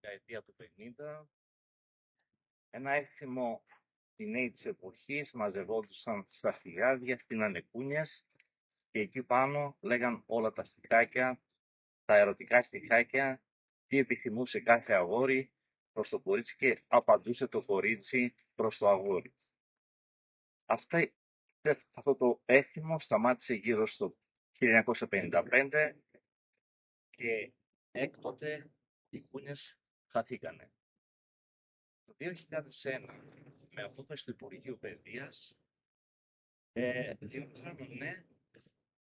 δεκαετία του 50, ένα έθιμο οι νέοι της εποχής μαζευόντουσαν στα φυγάδια, στείνανε κούνιες και εκεί πάνω λέγαν όλα τα στιχάκια, τα ερωτικά στιχάκια, τι επιθυμούσε κάθε αγόρι προς το κορίτσι και απαντούσε το κορίτσι προς το αγόρι. Αυτό το έθιμο σταμάτησε γύρω στο 1955 και έκτοτε οι κούνιες χαθήκανε. Το 2001 με απόφαση του Υπουργείου Παιδείας διοργάνωνε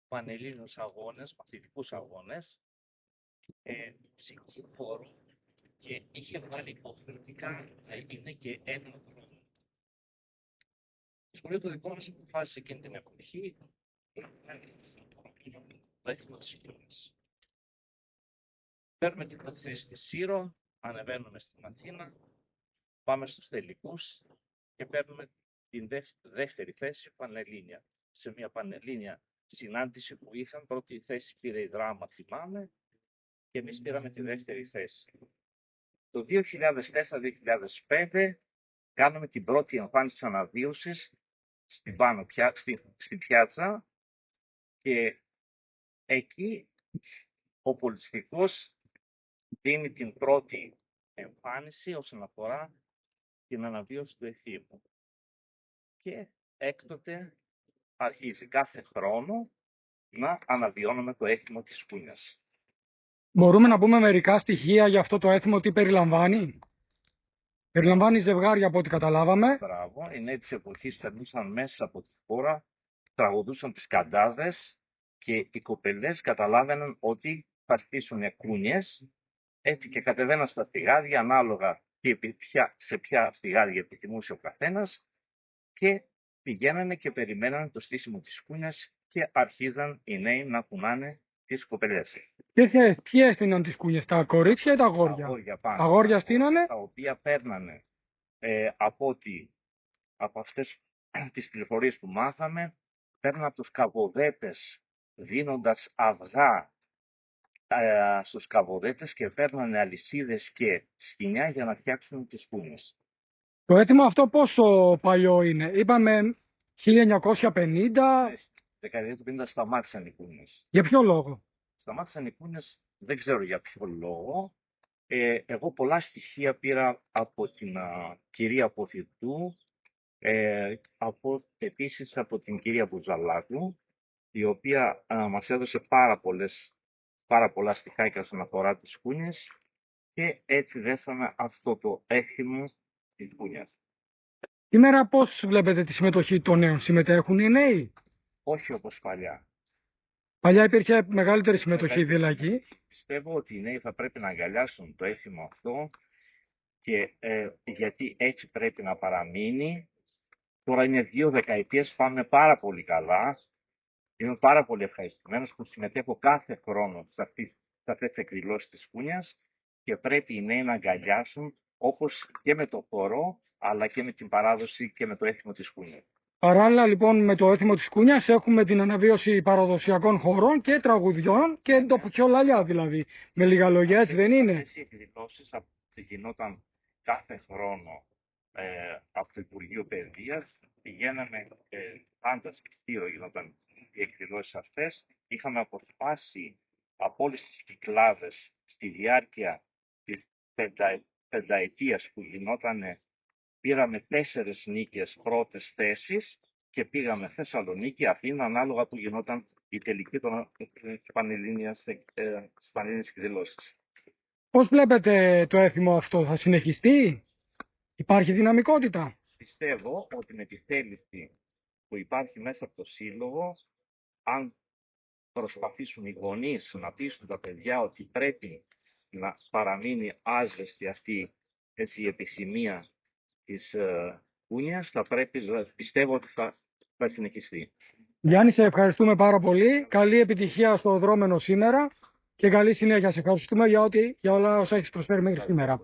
πανελλήνιους αγώνες, μαθητικούς αγώνες, μουσική χώρο και είχε βάλει υποχρεωτικά να είναι και ένα χρόνο. Το σχολείο το δικό μας αποφάσισε εκείνη την εποχή να κάνει το έθιμο της κούνης. Παίρνουμε την θέση στη Σύρο, ανεβαίνουμε στην Αθήνα, πάμε στους τελικούς και παίρνουμε την δεύτερη θέση πανελλήνια. Σε μια πανελλήνια συνάντηση που είχαν, πρώτη θέση πήρε η Δράμα, θυμάμαι, και εμείς πήραμε τη δεύτερη θέση. Το 2004-2005 κάνουμε την πρώτη εμφάνιση αναβίωσης στην πιάτσα και εκεί ο πολιτιστικός δίνει την πρώτη εμφάνιση όσον αφορά την αναβίωση του εθήμου. Και έκτοτε αρχίζει κάθε χρόνο να αναβιώνουμε το έθιμο της κούνιας. Μπορούμε να πούμε μερικά στοιχεία για αυτό το έθιμο, τι περιλαμβάνει? Περιλαμβάνει ζευγάρια από ό,τι καταλάβαμε. Μπράβο, οι νέοι της εποχής περνούσαν μέσα από τη χώρα, τραγουδούσαν τις καντάδες και οι κοπελές καταλάβαιναν ότι θα αρχίσουν κούνιες, έτσι και κατεβαίναν στα φυγάδια ανάλογα σε ποια φυγάδια επιθυμούσε ο καθένας και πηγαίνανε και περιμένανε το στήσιμο της κούνιας και αρχίζαν οι νέοι να κουνάνε τις κοπελιές. Ποιοι έστειναν τις κούνιες, τα κορίτσια ή τα αγόρια? Τα αγόρια στείνανε. Τα οποία παίρνανε από αυτές τις πληροφορίες που μάθαμε, παίρνανε από τους καβοδέτες δίνοντας αυγά στους καβοδέτες και παίρνανε αλυσίδες και σκοινιά για να φτιάξουν τις κούνιες. Το έθιμο αυτό πόσο παλιό είναι? Είπαμε 1950. Δεκαετία του 50 σταμάτησαν οι κούνιες. Για ποιο λόγο? Σταμάτησαν οι κούνιες, δεν ξέρω για ποιο λόγο. Εγώ πολλά στοιχεία πήρα από την κυρία Ποθητού, επίσης από την κυρία Μπουζαλάκου, η οποία μας έδωσε πάρα πολλά στοιχάκια όσον αφορά τις κούνιες και έτσι δέσαμε αυτό το έθιμο της κούνιας. Σήμερα πώς βλέπετε τη συμμετοχή των νέων? Συμμετέχουν οι νέοι? Όχι όπως παλιά. Παλιά υπήρχε μεγαλύτερη συμμετοχή δηλαδή. Πιστεύω ότι οι νέοι θα πρέπει να αγκαλιάσουν το έθιμο αυτό και γιατί έτσι πρέπει να παραμείνει. Τώρα είναι 2 δεκαετίες, πάμε πάρα πολύ καλά. Είμαι πάρα πολύ ευχαριστημένος που συμμετέχω κάθε χρόνο σε αυτές τις εκδηλώσεις της κούνιας και πρέπει οι νέοι να αγκαλιάσουν όπως και με το χορό αλλά και με την παράδοση και με το έθιμο της κούνιας. Παράλληλα λοιπόν με το έθιμο της κούνιας έχουμε την αναβίωση παραδοσιακών χορών και τραγουδιών και τοπικιολαλιά δηλαδή. Με λίγα λόγια, έτσι δεν είναι? Αυτές οι εκδηλώσεις γινόταν κάθε χρόνο από το Υπουργείο Παιδείας. Πηγαίναμε πάντα σπιτίο, γινόταν οι εκδηλώσεις αυτές. Είχαμε αποσπάσει από όλες τις κυκλάδες στη διάρκεια της πενταετίας που γινόταν. Πήραμε 4 νίκες πρώτες θέσεις και πήγαμε Θεσσαλονίκη, Αθήνα, ανάλογα που γινόταν η τελική των πανελλήνιας εκδηλώσεις. Πώς βλέπετε το έθιμο αυτό, θα συνεχιστεί? Υπάρχει δυναμικότητα? Πιστεύω ότι με τη θέληση που υπάρχει μέσα από το Σύλλογο, αν προσπαθήσουν οι γονείς να πείσουν τα παιδιά ότι πρέπει να παραμείνει άσβεστη αυτή η επιθυμία της κούνιας, πιστεύω ότι θα συνεχιστεί. Γιάννη, σε ευχαριστούμε πάρα πολύ. Καλή επιτυχία στο δρόμενο σήμερα και καλή συνέχεια. Σε ευχαριστούμε για όλα όσα έχεις προσφέρει μέχρι σήμερα.